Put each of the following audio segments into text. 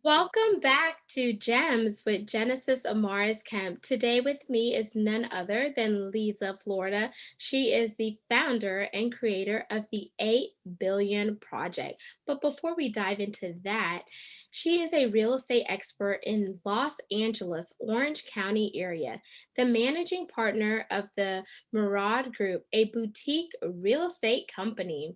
Welcome back to Gems with Genesis Amaris Kemp. Today with me is none other than Lisa Florida. She is the founder and creator of the 8 Billion Project. But before we dive into that, she is a real estate expert in Los Angeles, Orange County area, the managing partner of the Myriad Group, a boutique real estate company,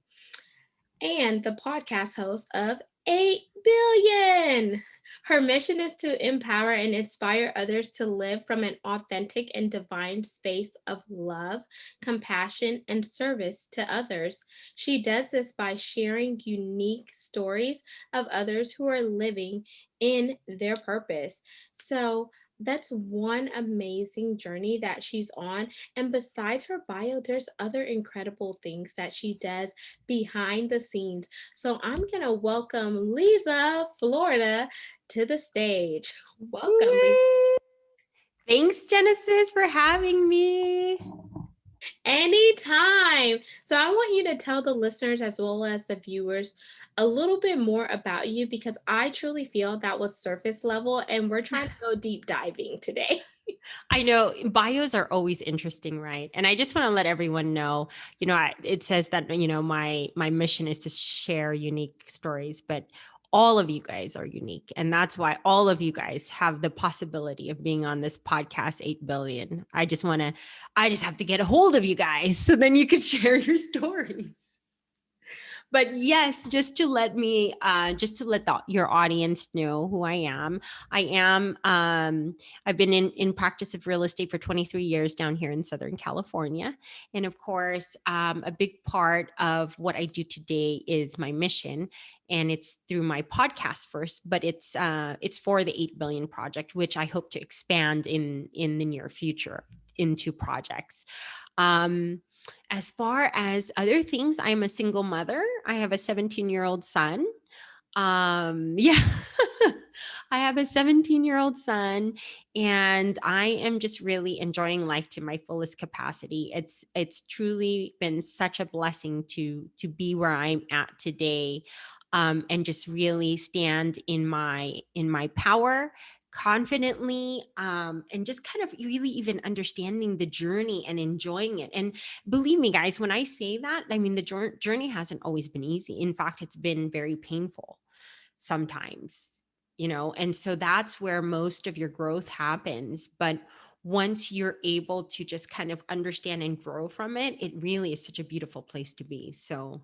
and the podcast host of 8 Billion. Her mission is to empower and inspire others to live from an authentic and divine space of love, compassion, and service to others. She does this by sharing unique stories of others who are living in their purpose. So, that's one amazing journey that she's on. And besides her bio, there's other incredible things that she does behind the scenes. So I'm going to welcome Lisa Florida to the stage. Welcome, Lisa. Woo! Thanks, Genesis, for having me. Anytime. So I want you to tell the listeners as well as the viewers a little bit more about you because I truly feel that was surface level and we're trying to go deep diving today. I know bios are always interesting, right? And I just want to let everyone know, it says that, my mission is to share unique stories, but all of you guys are unique. And that's why all of you guys have the possibility of being on this podcast, 8 billion. I just have to get a hold of you guys so then you can share your stories. But yes, just to let your audience know who I am. I've been in practice of real estate for 23 years down here in Southern California. And of course, a big part of what I do today is my mission. And it's through my podcast first, but it's for the 8 billion project, which I hope to expand in the near future into projects. Um, as far as other things, I'm a single mother. I have a 17-year-old son. Yeah. I have a 17-year-old son and I am just really enjoying life to my fullest capacity. It's truly been such a blessing to be where I'm at today. And just really stand in my power confidently, and just kind of really even understanding the journey and enjoying it. And believe me, guys, when I say that, I mean, the journey hasn't always been easy. In fact, it's been very painful sometimes, and so that's where most of your growth happens. But once you're able to just kind of understand and grow from it, it really is such a beautiful place to be. So,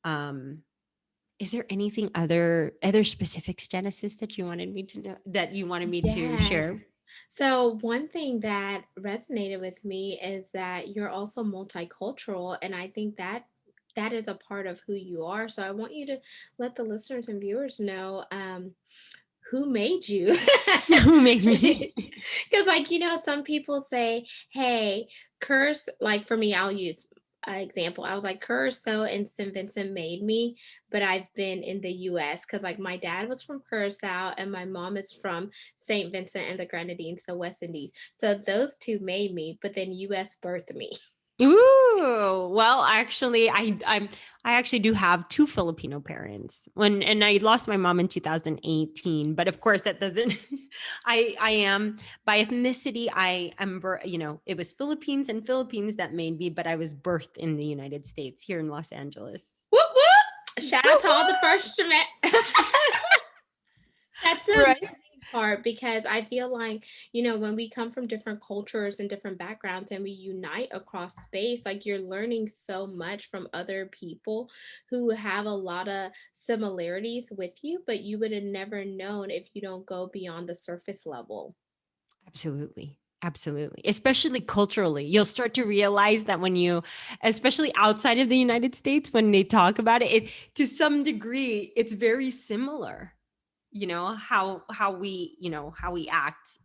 um, is there anything other specifics, Genesis, that you wanted me to know, that you wanted me to Yes. share? So, one thing that resonated with me is that you're also multicultural, and I think that that is a part of who you are. So, I want you to let the listeners and viewers know who made you. Who made me? Because, like, some people say, hey, curse, like for me, I'll use an example. I was like, Curacao and St. Vincent made me, but I've been in the US because, like, my dad was from Curacao and my mom is from St. Vincent and the Grenadines, the West Indies. So those two made me, but then US birthed me. Ooh, well, actually, I actually do have two Filipino parents. And I lost my mom in 2018, but of course that doesn't. I am by ethnicity. It was Philippines that made me, but I was birthed in the United States here in Los Angeles. Whoop, whoop. Shout out Woo to all the first That's the Right. amazing part because I feel like, when we come from different cultures and different backgrounds and we unite across space, like you're learning so much from other people who have a lot of similarities with you, but you would have never known if you don't go beyond the surface level. Absolutely. Absolutely. Especially culturally. You'll start to realize that especially outside of the United States, when they talk about it, to some degree, it's very similar, how we act,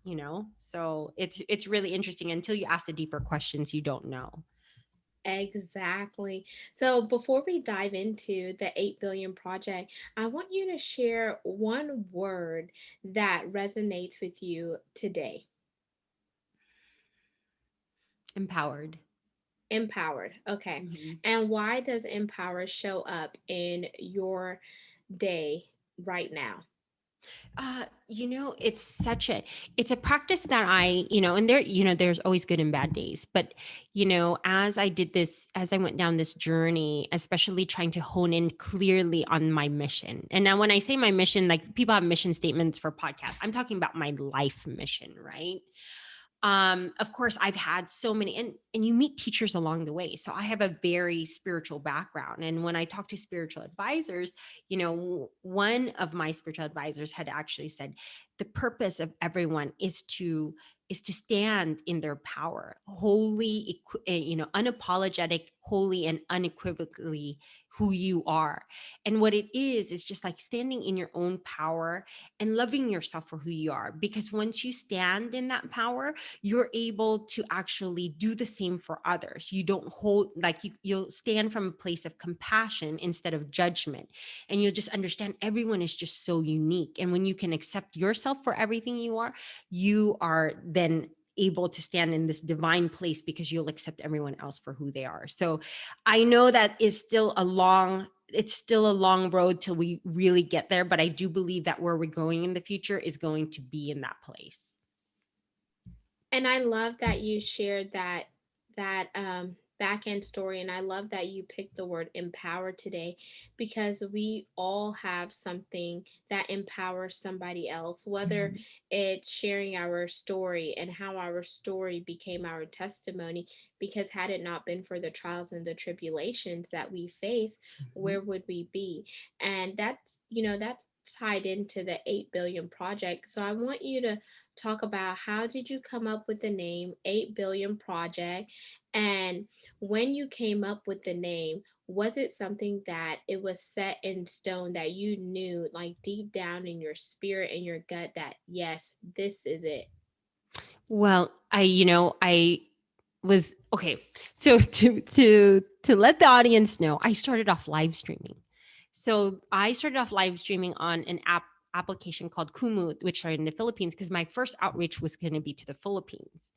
So it's really interesting until you ask the deeper questions you don't know. Exactly. So before we dive into the 8 billion project, I want you to share one word that resonates with you today. Empowered. Empowered. Okay. Mhm. And why does empower show up in your day right now? It's it's a practice that and there's always good and bad days. But, as I went down this journey, especially trying to hone in clearly on my mission. And now when I say my mission, like people have mission statements for podcasts, I'm talking about my life mission, right? Of course, I've had so many, and you meet teachers along the way. So I have a very spiritual background, and when I talk to spiritual advisors, one of my spiritual advisors had actually said the purpose of everyone is to stand in their power, unapologetic, holy, and unequivocally who you are. And what it is just like standing in your own power and loving yourself for who you are. Because once you stand in that power, you're able to actually do the same for others. You don't hold, like, you'll stand from a place of compassion instead of judgment. And you'll just understand everyone is just so unique. And when you can accept yourself for everything you are then able to stand in this divine place because you'll accept everyone else for who they are. So I know that is still it's still a long road till we really get there, but I do believe that where we're going in the future is going to be in that place. And I love that you shared that back end story, and I love that you picked the word empower today, because we all have something that empowers somebody else, whether Mhm. it's sharing our story and how our story became our testimony. Because had it not been for the trials and the tribulations that we face, Mhm. where would we be? And that's tied into the 8 billion project. So I want you to talk about, how did you come up with the name 8 billion project? And when you came up with the name, was it something that it was set in stone, that you knew like deep down in your spirit and your gut that yes, this is it? Well, I was okay. So to let the audience know, I started off live streaming. So I started off live streaming on an application called Kumu, which are in the Philippines, because my first outreach was going to be to the Philippines.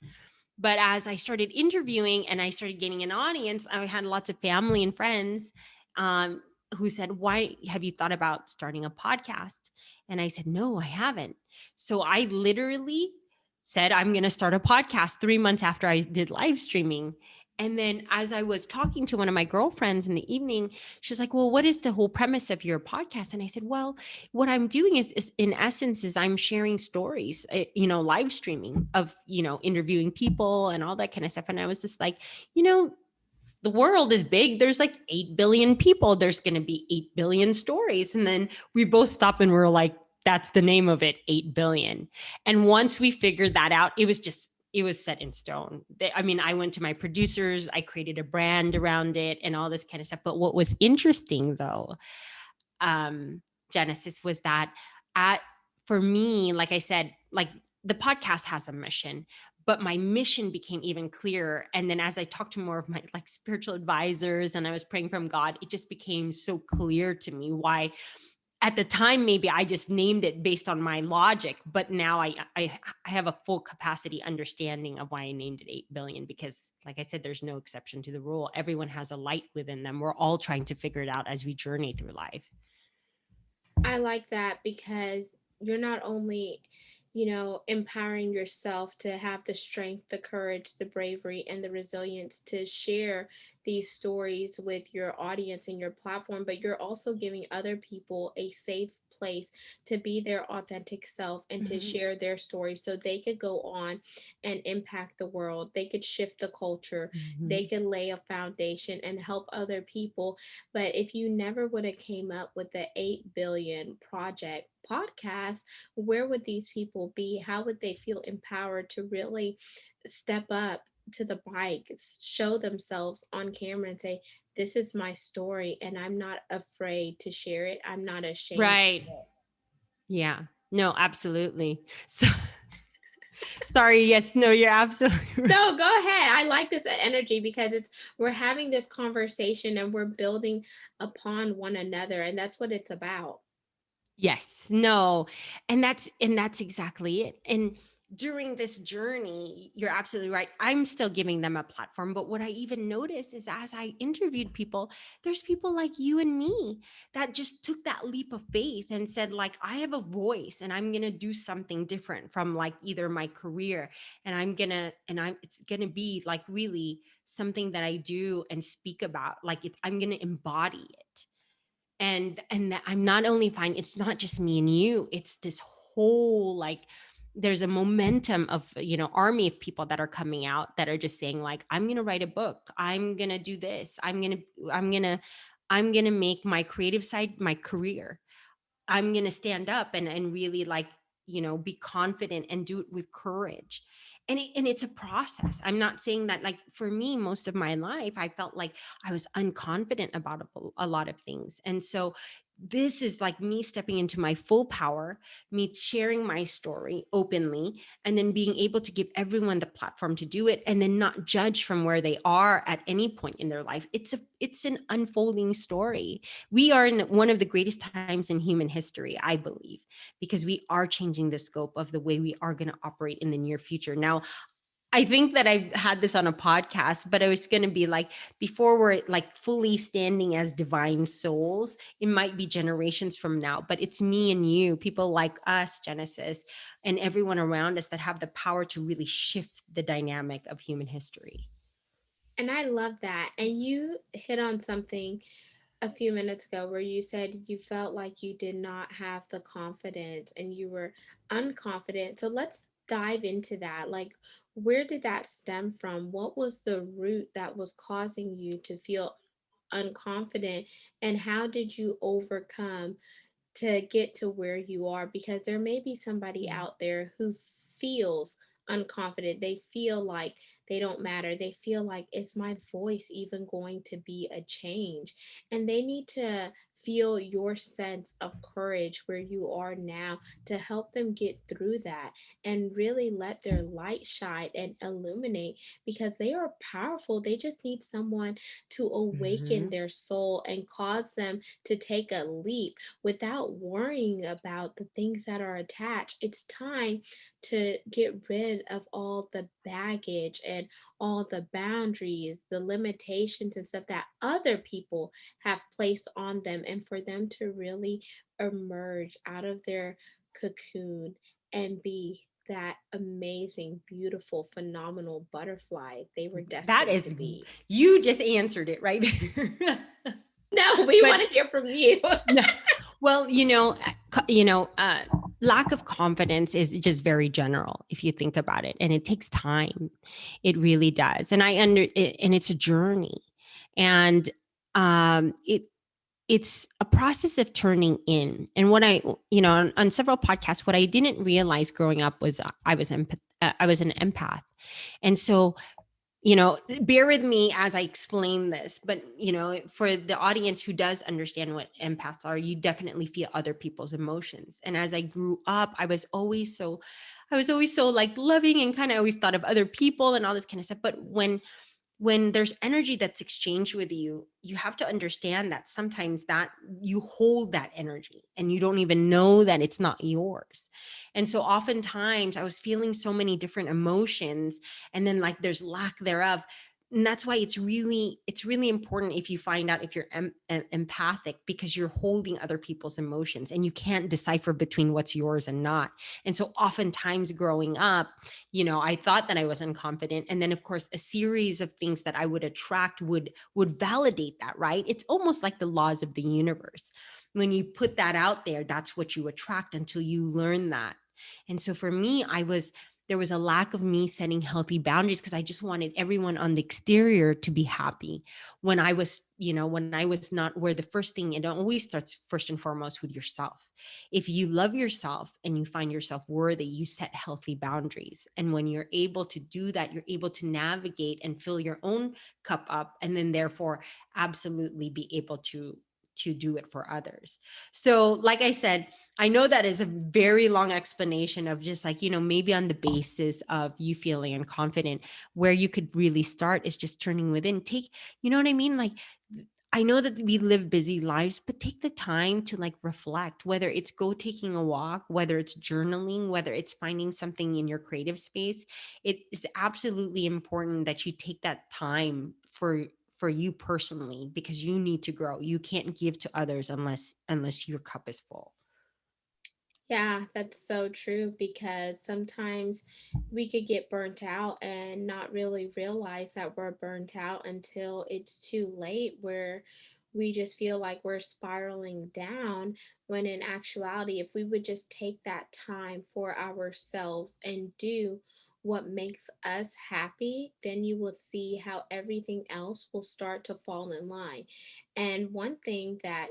But as I started interviewing and I started gaining an audience, I had lots of family and friends um, who said, "Why have you thought about starting a podcast?" And I said, "No, I haven't." So I literally said, "I'm going to start a podcast 3 months after I did live streaming." And then as I was talking to one of my girlfriends in the evening, she was like, "Well, what is the whole premise of your podcast?" And I said, "Well, what I'm doing is in essence is I'm sharing stories, live streaming of, interviewing people and all that kind of stuff." And I was just like, you know, the world is big. There's like 8 billion people. There's going to be 8 billion stories. And then we both stopped and we're like, that's the name of it, 8 billion. And once we figured that out, it was set in stone. I went to my producers, I created a brand around it and all this kind of stuff. But what was interesting though, um, Genesis, was that at for me, like I said, like the podcast has a mission, but my mission became even clearer. And then as I talked to more of my like spiritual advisors and I was praying from God, it just became so clear to me why at the time maybe I just named it based on my logic, but now I have a full capacity understanding of why I named it 8 billion, because like I said, there's no exception to the rule. Everyone has a light within them. We're all trying to figure it out as we journey through life. I like that, because you're not only, empowering yourself to have the strength, the courage, the bravery, and the resilience to share these stories with your audience and your platform, but you're also giving other people a safe place to be their authentic self and to Mhm. share their stories, so they could go on and impact the world. They could shift the culture. They Mhm. could lay a foundation and help other people. But if you never would have came up with the 8 billion project podcast, where would these people be? How would they feel empowered to really step up to the mic, show themselves on camera and say, this is my story and I'm not afraid to share it. I'm not ashamed Right. of it. Yeah. No, absolutely. So sorry. Yes. No, you're absolutely right. No, go ahead. I like this energy, because we're having this conversation and we're building upon one another, and that's what it's about. Yes. No. And that's exactly it. And during this journey, you're absolutely right. I'm still giving them a platform. But what I even noticed is as I interviewed people, there's people like you and me that just took that leap of faith and said, like, I have a voice and I'm going to do something different from like either my career. And it's going to be like really something that I do and speak about. Like I'm going to embody it. And that I'm not only fine, it's not just me and you, it's this whole like there's a momentum of army of people that are coming out that are just saying like, I'm going to write a book, I'm going to do this, I'm going to make my creative side my career. I'm going to stand up and really like, be confident and do it with courage. And it's a process. I'm not saying that, like, for me, most of my life, I felt like I was unconfident about a lot of things. And so this is like me stepping into my full power, me sharing my story openly, and then being able to give everyone the platform to do it, and then not judge from where they are at any point in their life. It's an unfolding story. We are in one of the greatest times in human history, I believe, because we are changing the scope of the way we are going to operate in the near future. Now, I think that I've had this on a podcast, but I was going to be like, before we're like fully standing as divine souls, it might be generations from now, but it's me and you, people like us, Genesis, and everyone around us that have the power to really shift the dynamic of human history. And I love that. And you hit on something a few minutes ago where you said you felt like you did not have the confidence and you were unconfident. So let's dive into that. Like, where did that stem from? What was the root that was causing you to feel unconfident? And how did you overcome to get to where you are? Because there may be somebody out there who feels unconfident. They feel like they don't matter. They feel like, is my voice even going to be a change? And they need to feel your sense of courage where you are now to help them get through that and really let their light shine and illuminate, because they are powerful. They just need someone to awaken Mhm. their soul and cause them to take a leap without worrying about the things that are attached. It's time to get rid of all the baggage and all the boundaries, the limitations and stuff that other people have placed on them, and for them to really emerge out of their cocoon and be that amazing, beautiful, phenomenal butterfly they were That destined to is, be. you just answered it right there. No, we But want to hear from you. no. Well, lack of confidence is just very general if you think about it, and it takes time. It really does, and it's a journey, and it it's a process of turning in. And what on several podcasts, what I didn't realize growing up was I was an empath, and so bear with me as I explain this, but for the audience who does understand what empaths are, you definitely feel other people's emotions. And as I grew up, I was always so like loving and kind of always thought of other people and all this kind of stuff. But when there's energy that's exchanged with you, you have to understand that sometimes that you hold that energy and you don't even know that it's not yours. And so oftentimes I was feeling so many different emotions, and then like there's lack thereof. And that's why it's really important if you find out if you're empathic, because you're holding other people's emotions and you can't decipher between what's yours and not. And so oftentimes growing up, I thought that I was unconfident, and then of course a series of things that I would attract would validate that, right? It's almost like the laws of the universe. When you put that out there, that's what you attract until you learn that. And so for me, there was a lack of me setting healthy boundaries because I just wanted everyone on the exterior to be happy, when I was not, where the first thing, it always starts first and foremost with yourself. If you love yourself and you find yourself worthy, you set healthy boundaries. And when you're able to do that, you're able to navigate and fill your own cup up, and then therefore absolutely be able to do it for others. So, like I said, I know that is a very long explanation of just like, maybe on the basis of you feeling unconfident, where you could really start is just turning within. You know what I mean? Like, I know that we live busy lives, but take the time to like reflect, whether it's go taking a walk, whether it's journaling, whether it's finding something in your creative space. It is absolutely important that you take that time for you personally, because you need to grow. You can't give to others unless your cup is full. Yeah, that's so true because sometimes we could get burnt out and not really realize that we're burnt out until it's too late, where we just feel like we're spiraling down. When in actuality, if we would just take that time for ourselves and do what makes us happy, then you will see how everything else will start to fall in line. And one thing that,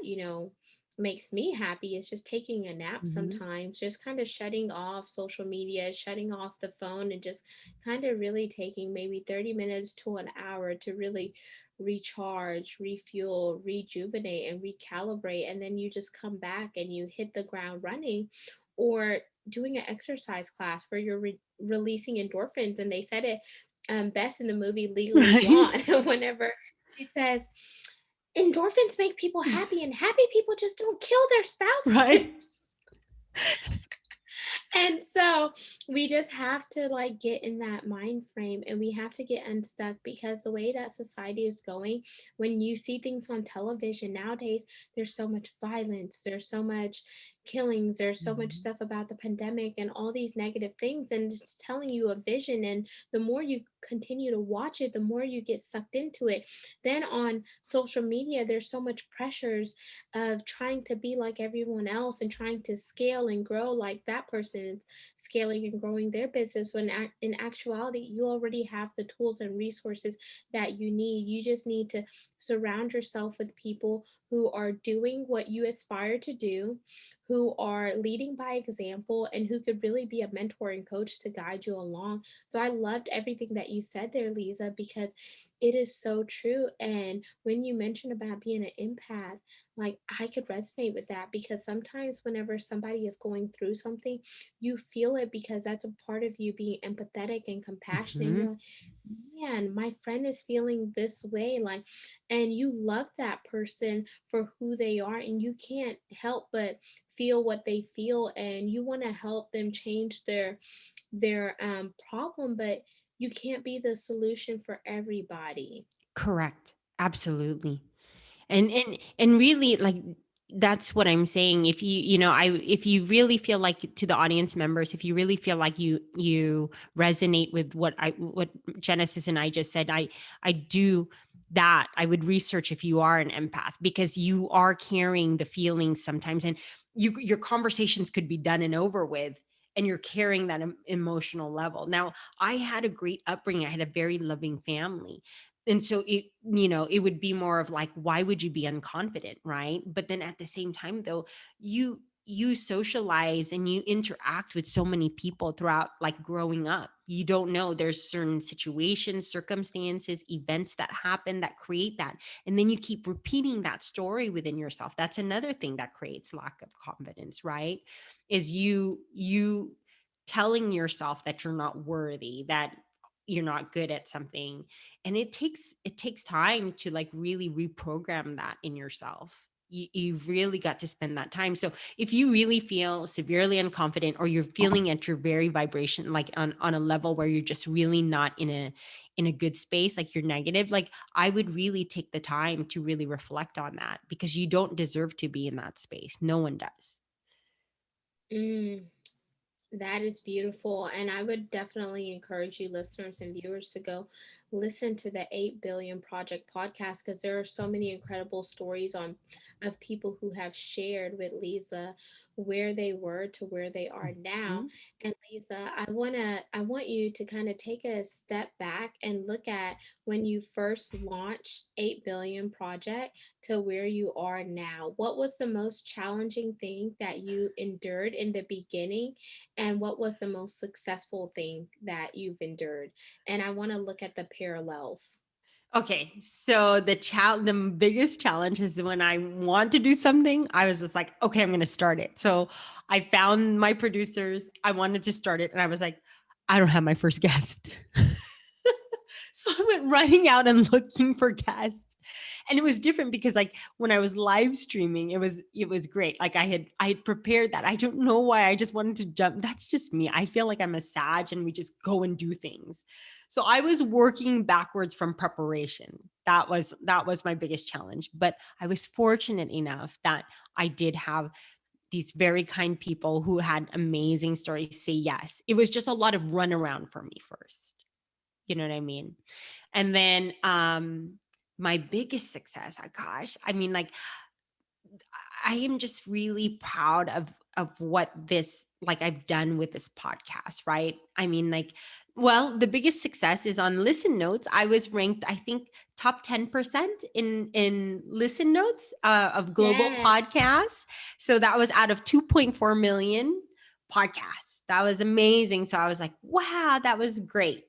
makes me happy is just taking a nap Mhm. sometimes, just kind of shutting off social media, shutting off the phone, and just kind of really taking maybe 30 minutes to an hour to really recharge, refuel, rejuvenate, and recalibrate. And then you just come back and you hit the ground running. Or doing an exercise class where you're releasing endorphins. And they said it best in the movie Legally Right. Blonde whenever she says, endorphins make people happy, and happy people just don't kill their Right. spouses. And so we just have to like get in that mind frame, and we have to get unstuck, because the way that society is going, when you see things on television nowadays, there's so much violence, there's so much killings, there's so much Mhm. stuff about the pandemic and all these negative things, and it's telling you a vision. And the more you continue to watch it, the more you get sucked into it. Then on social media, there's so much pressures of trying to be like everyone else and trying to scale and grow like that person is scaling and growing their business, when in actuality you already have the tools and resources that you need. You just need to surround yourself with people who are doing what you aspire to do, who are leading by example, and who could really be a mentor and coach to guide you along. So I loved everything that you said there, Lisa, because it is so true. And when you mentioned about being an empath, like I could resonate with that, because sometimes whenever somebody is going through something, you feel it, because that's a part of you being empathetic and compassionate. And Mhm. you're like, man, my friend is feeling this way. Like, and you love that person for who they are, and you can't help but feel what they feel, and you want to help them change their problem, but you can't be the solution for everybody. Correct. Absolutely. And really, like, that's what I'm saying. If if you really feel like, to the audience members, if you really feel like you resonate with what Genesis and I just said, I do that. I would research if you are an empath, because you are carrying the feelings sometimes, and your conversations could be done and over with, and you're carrying that emotional level. Now, I had a great upbringing. I had a very loving family, and so it would be more of like, why would you be unconfident, right? But then at the same time, though, you socialize and you interact with so many people throughout, like, growing up. You don't know, there's certain situations, circumstances, events that happen that create that, and then you keep repeating that story within yourself. That's another thing that creates lack of confidence, right? Is you telling yourself that you're not worthy, that you're not good at something. And it takes time to, like, really reprogram that in yourself. You've really got to spend that time. So if you really feel severely unconfident, or you're feeling at your very vibration, like on a level where you're just really not in a good space, like you're negative, like, I would really take the time to really reflect on that, because you don't deserve to be in that space. No one does. Mm. That is beautiful. And I would definitely encourage you, listeners and viewers, to go listen to the 8 Billion Project podcast, because there are so many incredible stories on of people who have shared with Lisa where they were to where they are now. Mhm. And Lisa, I want you to kind of take a step back and look at when you first launched 8 Billion Project to where you are now. What was the most challenging thing that you endured in the beginning? And what was the most successful thing that you've endured? And I want to look at the parallels. Okay, so the biggest challenge is when I want to do something, I was just like, okay, I'm going to start it. So I found my producers, I wanted to start it, and I was like, I don't have my first guest. So I went running out and looking for guests. And it was different because like when I was live streaming, it was great. Like I had prepared that. I don't know why, I just wanted to jump. That's just me. I feel like I'm a Sag and we just go and do things. So I was working backwards from preparation. That was my biggest challenge. But I was fortunate enough that I did have these very kind people who had amazing stories say yes. It was just a lot of runaround for me first. You know what I mean? And then my biggest success, oh gosh, I mean, like I am just really proud of what this like I've done with this podcast, right? I mean, like, well, the biggest success is on Listen Notes. I was ranked, I think, top 10% in Listen Notes of global Yes. podcasts. So that was out of 2.4 million podcasts. That was amazing. So I was like, wow, that was great.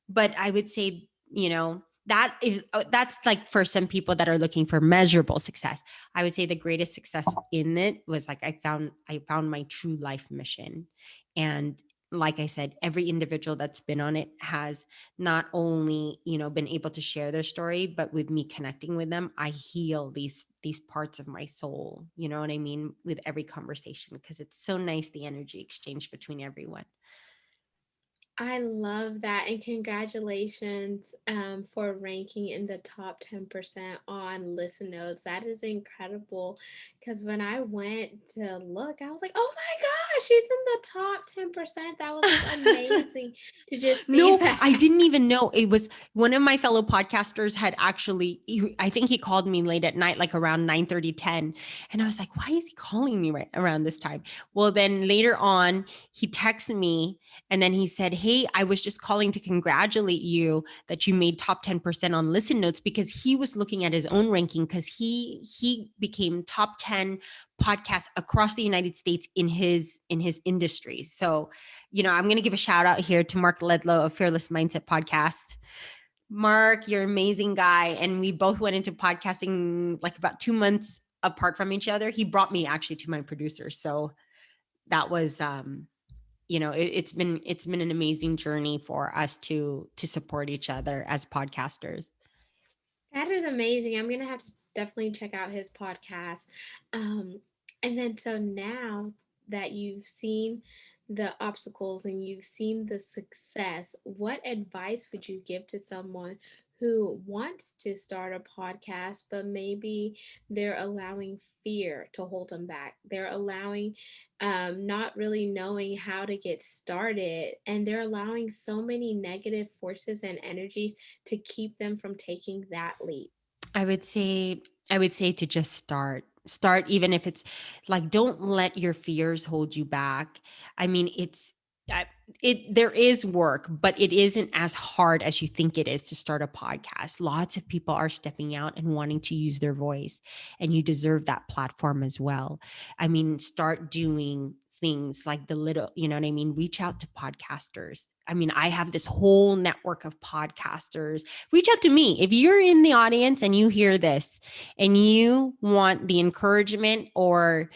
But I would say, you know, that is that's like for some people that are looking for measurable success. I would say the greatest success in it was like I found my true life mission. And like I said, every individual that's been on it has not only, you know, been able to share their story, but with me connecting with them, I heal these parts of my soul, you know what I mean, with every conversation, because it's so nice, the energy exchange between everyone. I love that, and congratulations for ranking in the top 10% on Listen Notes. That is incredible. Because when I went to look, I was like, oh my gosh, she's in the top 10%. That was like amazing to just see No, that. I didn't even know. It was one of my fellow podcasters had actually, I think he called me late at night, like around 9:30, 10. And I was like, why is he calling me right around this time? Well, then later on, he texted me and then he said, hey, I was just calling to congratulate you that you made top 10% on Listen Notes, because he was looking at his own ranking because he became top 10 podcasts across the United States in his industry. So you know, I'm going to give a shout out here to Mark Ledlow of Fearless Mindset Podcast. Mark, you're an amazing guy. And we both went into podcasting like about 2 months apart from each other. He brought me actually to my producer. So that was, you know, it's been an amazing journey for us to support each other as podcasters. That is amazing. I'm gonna have to definitely check out his podcast. Um, and then so now that you've seen the obstacles and you've seen the success, what advice would you give to someone who wants to start a podcast, but maybe they're allowing fear to hold them back? They're allowing not really knowing how to get started, and they're allowing so many negative forces and energies to keep them from taking that leap. I would say I would say to just start. Start even if it's like don't let your fears hold you back. I mean, I- it there is work, but it isn't as hard as you think it is to start a podcast. Lots of people are stepping out and wanting to use their voice, and you deserve that platform as well. I mean, start doing things like the little, you know what I mean? Reach out to podcasters. I mean, I have this whole network of podcasters. Reach out to me. If you're in the audience and you hear this and you want the encouragement or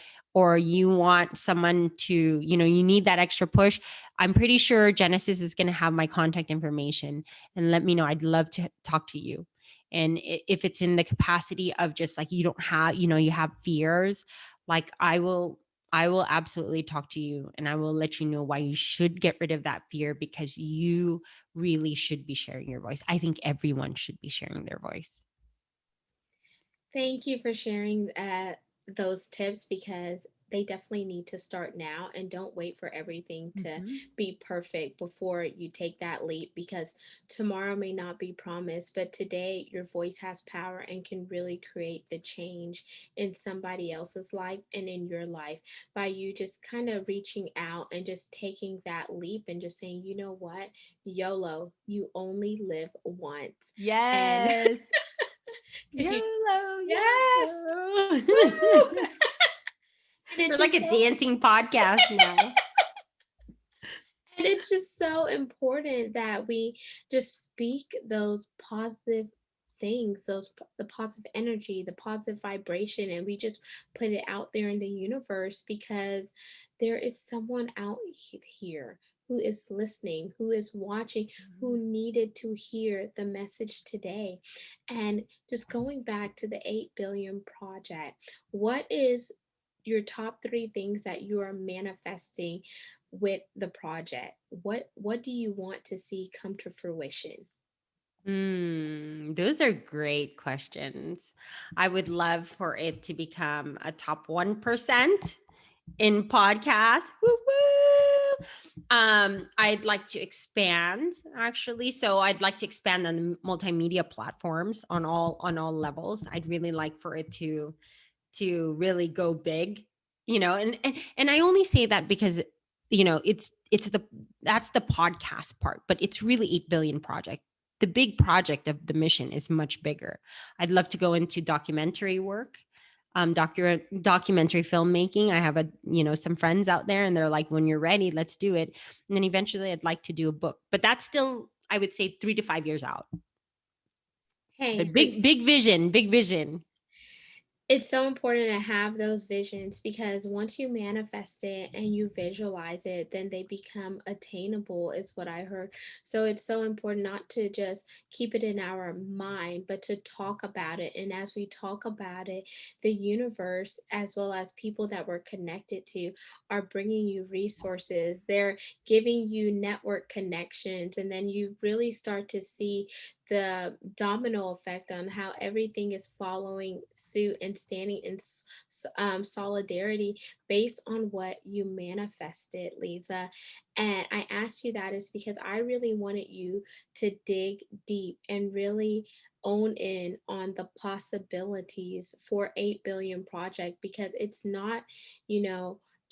you want someone to, you know, you need that extra push, I'm pretty sure Genesis is going to have my contact information, and let me know. I'd love to talk to you. And if it's in the capacity of just like you don't have, you know, you have fears, like I will absolutely talk to you and I will let you know why you should get rid of that fear, because you really should be sharing your voice. I think everyone should be sharing their voice. Thank you for sharing those tips, because they definitely need to start now, and don't wait for everything to Mhm. be perfect before you take that leap, because tomorrow may not be promised, but today your voice has power and can really create the change in somebody else's life and in your life by you just kind of reaching out and just taking that leap and just saying, you know what, YOLO, you only live once. And Yes. because you, YOLO, yes, YOLO. woo! And We're it's like just a so dancing podcast now. and it's just so important that we just speak those positive things, the positive energy, the positive vibration, and we just put it out there in the universe because there is someone out here who is listening, who is watching, who needed to hear the message today. And just going back to the 8 billion project, what is your top 3 things that you are manifesting with the project? What do you want to see come to fruition? Those are great questions. I would love for it to become a top 1% in podcasts. Woo woo. I'd like to expand actually. So I'd like to expand on multimedia platforms on all levels. I'd really like for it to really go big, and I only say that because it's the that's the podcast part, but it's really 8 billion project. The big project of the mission is much bigger. I'd love to go into documentary work, documentary filmmaking. I have some friends out there, and they're like, when you're ready, let's do it. And then eventually I'd like to do a book, but that's still, I would say, 3 to 5 years out. Hey, But big vision, big vision. it's so important to have those visions because once you manifest it and you visualize it, then they become attainable, is what I heard. So it's so important not to just keep it in our mind, but to talk about it. And as we talk about it, the universe, as well as people that we're connected to, are bringing you resources. They're giving you network connections. And then you really start to see the domino effect on how everything is following suit and standing in solidarity based on what you manifested, Lisa. And I asked you that is because I really wanted you to dig deep and really own in on the possibilities for 8 billion project because it's not,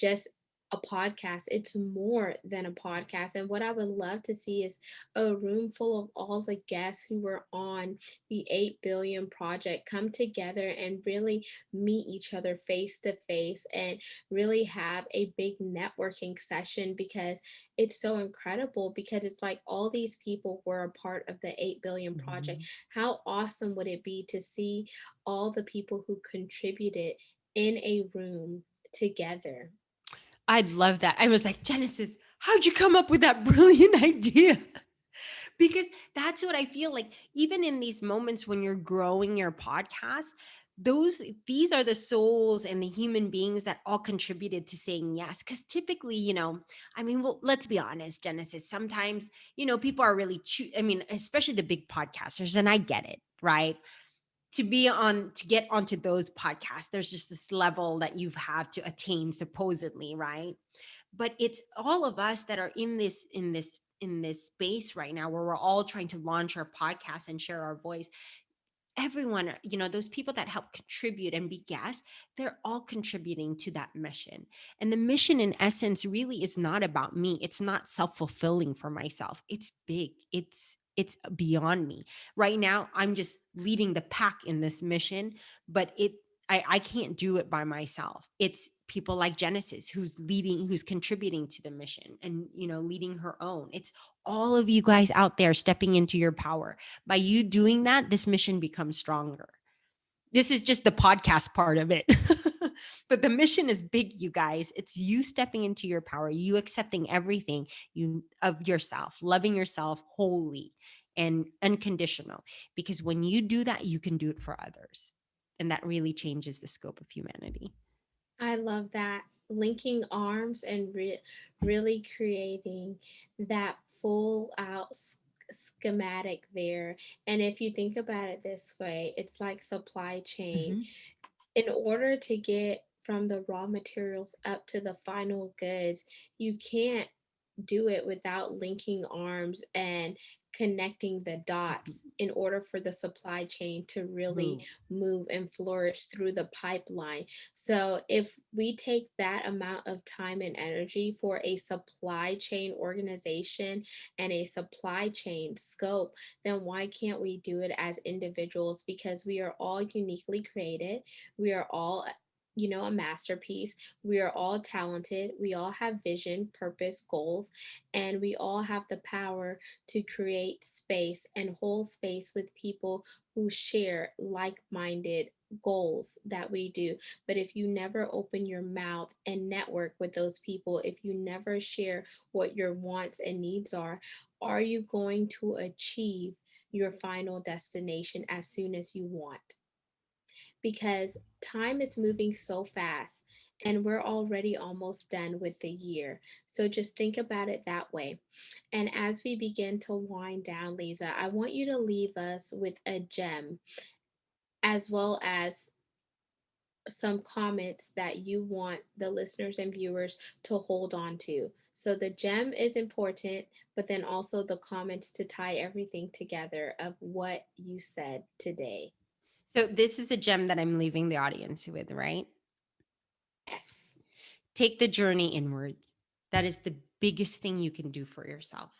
just a podcast. It's more than a podcast. And what I would love to see is a room full of all the guests who were on the 8 billion project come together and really meet each other face to face and really have a big networking session because it's so incredible because it's like all these people were a part of the 8 billion project. Mhm. How awesome would it be to see all the people who contributed in a room together? I'd love that. I was like, Genesis, how'd you come up with that brilliant idea? Because that's what I feel like. Even in these moments when you're growing your podcast, these are the souls and the human beings that all contributed to saying yes. Because typically, I mean, well, let's be honest, Genesis. Sometimes, people are really, I mean, especially the big podcasters, and I get it, right? To get onto those podcasts, there's just this level that you've had to attain, supposedly, right? But it's all of us that are in this space right now, where we're all trying to launch our podcast and share our voice. Everyone, those people that help contribute and be guests, they're all contributing to that mission. And the mission, in essence, really is not about me. It's not self-fulfilling for myself. It's big. It's beyond me. Right now, I'm just leading the pack in this mission, but I can't do it by myself. It's people like Genesis who's contributing to the mission, and leading her own. It's all of you guys out there stepping into your power. By you doing that, this mission becomes stronger. This is just the podcast part of it. But the mission is big, you guys. It's you stepping into your power, you accepting everything you of yourself, loving yourself wholly and unconditional. Because when you do that, you can do it for others. And that really changes the scope of humanity. I love that. Linking arms and really creating that full out schematic there. And if you think about it this way, it's like supply chain. Mhm. In order to get from the raw materials up to the final goods, you can't do it without linking arms and connecting the dots in order for the supply chain to really Move. move and flourish through the pipeline. So, if we take that amount of time and energy for a supply chain organization and a supply chain scope, then why can't we do it as individuals? Because we are all uniquely created, we are all a masterpiece. We are all talented. We all have vision, purpose, goals, and we all have the power to create space and hold space with people who share like minded goals that we do. But if you never open your mouth and network with those people, if you never share what your wants and needs are you going to achieve your final destination as soon as you want? Because time is moving so fast and we're already almost done with the year. So just think about it that way. And as we begin to wind down, Lisa, I want you to leave us with a gem as well as some comments that you want the listeners and viewers to hold on to. So the gem is important, but then also the comments to tie everything together of what you said today. So this is a gem that I'm leaving the audience with, right? Yes. Take the journey inwards. That is the biggest thing you can do for yourself.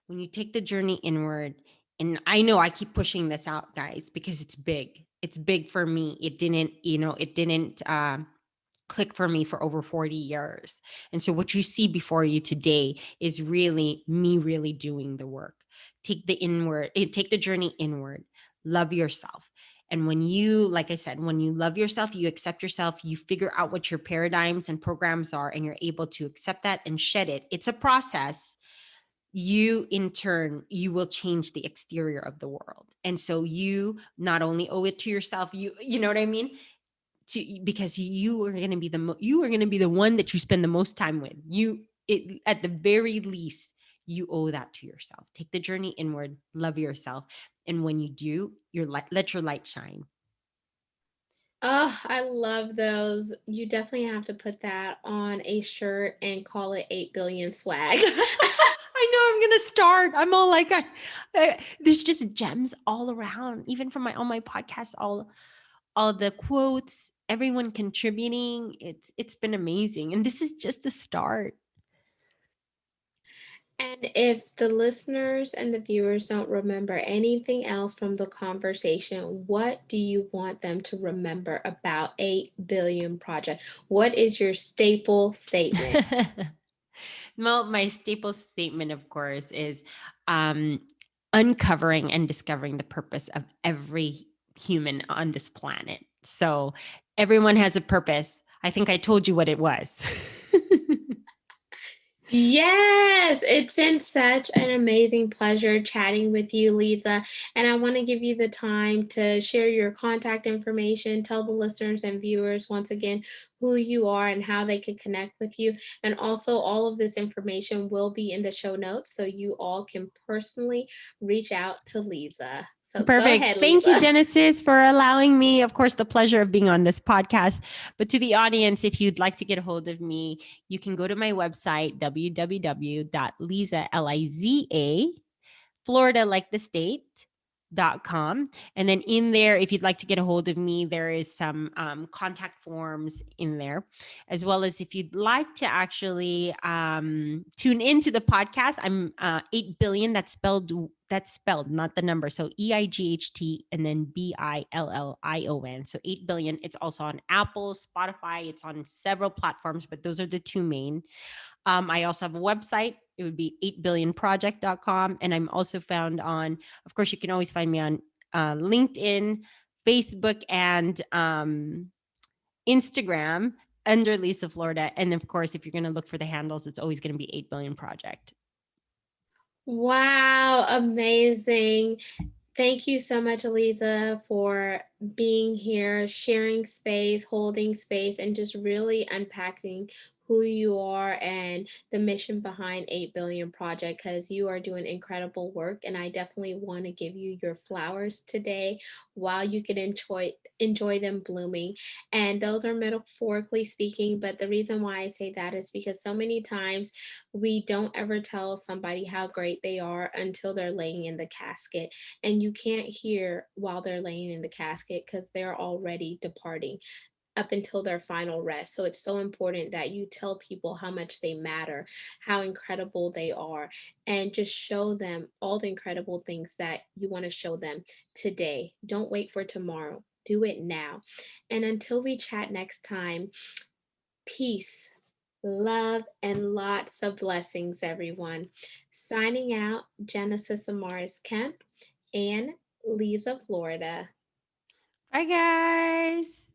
When you take the journey inward, and I know I keep pushing this out, guys, because it's big. It's big for me. It didn't click for me for over 40 years. And so what you see before you today is really me really doing the work. Take the journey inward. Love yourself. And when you, like I said, when you love yourself, you accept yourself, you figure out what your paradigms and programs are, and you're able to accept that and shed it. It's a process. You in turn, you will change the exterior of the world. And so you not only owe it to yourself, you know what I mean? To because you are going to be you are going to be the one that you spend the most time with. At the very least, you owe that to yourself. Take the journey inward, love yourself, and when you do, let your light shine. Oh, I love those. You definitely have to put that on a shirt and call it 8 billion swag. I know I'm gonna start. I'm all like, there's just gems all around, even from my on my podcast, all the quotes, everyone contributing. It's been amazing, and this is just the start. And if the listeners and the viewers don't remember anything else from the conversation, what do you want them to remember about 8 billion project? What is your staple statement? Well, my staple statement, of course, is um, uncovering and discovering the purpose of every human on this planet. So everyone has a purpose. I think I told you what it was. Yes, it's been such an amazing pleasure chatting with you, Lisa. And I want to give you the time to share your contact information, tell the listeners and viewers once again who you are and how they can connect with you. And also, all of this information will be in the show notes so you all can personally reach out to Lisa. So go Perfect. ahead, Thank you, Lisa. Genesis, for allowing me, of course, the pleasure of being on this podcast. But to the audience, if you'd like to get a hold of me, you can go to my website, www.liza, Florida like the state.com. And then in there, if you'd like to get a hold of me, there is some contact forms in there, as well as if you'd like to actually tune into the podcast. I'm 8 billion. That's spelled, not the number. So EIGHT and then BILLION. So 8 billion. It's also on Apple, Spotify. It's on several platforms, but those are the two main. I also have a website. It would be 8billionproject.com. And I'm also found on, of course, you can always find me on LinkedIn, Facebook, and Instagram under Lisa Florida. And of course, if you're going to look for the handles, it's always going to be 8 Billion Project. Wow, amazing. Thank you so much, Eliza, for being here, sharing space, holding space, and just really unpacking who you are and the mission behind 8 Billion Project because you are doing incredible work. And I definitely want to give you your flowers today while you can enjoy them blooming. And those are metaphorically speaking, but the reason why I say that is because so many times we don't ever tell somebody how great they are until they're laying in the casket, and you can't hear while they're laying in the casket because they're already departing up until their final rest. So it's so important that you tell people how much they matter, how incredible they are, and just show them all the incredible things that you want to show them today. Don't wait for tomorrow. do it now. And until we chat next time, peace, love, and lots of blessings, everyone. Signing out, Genesis Amaris Kemp and Lisa, Florida. Bye, guys.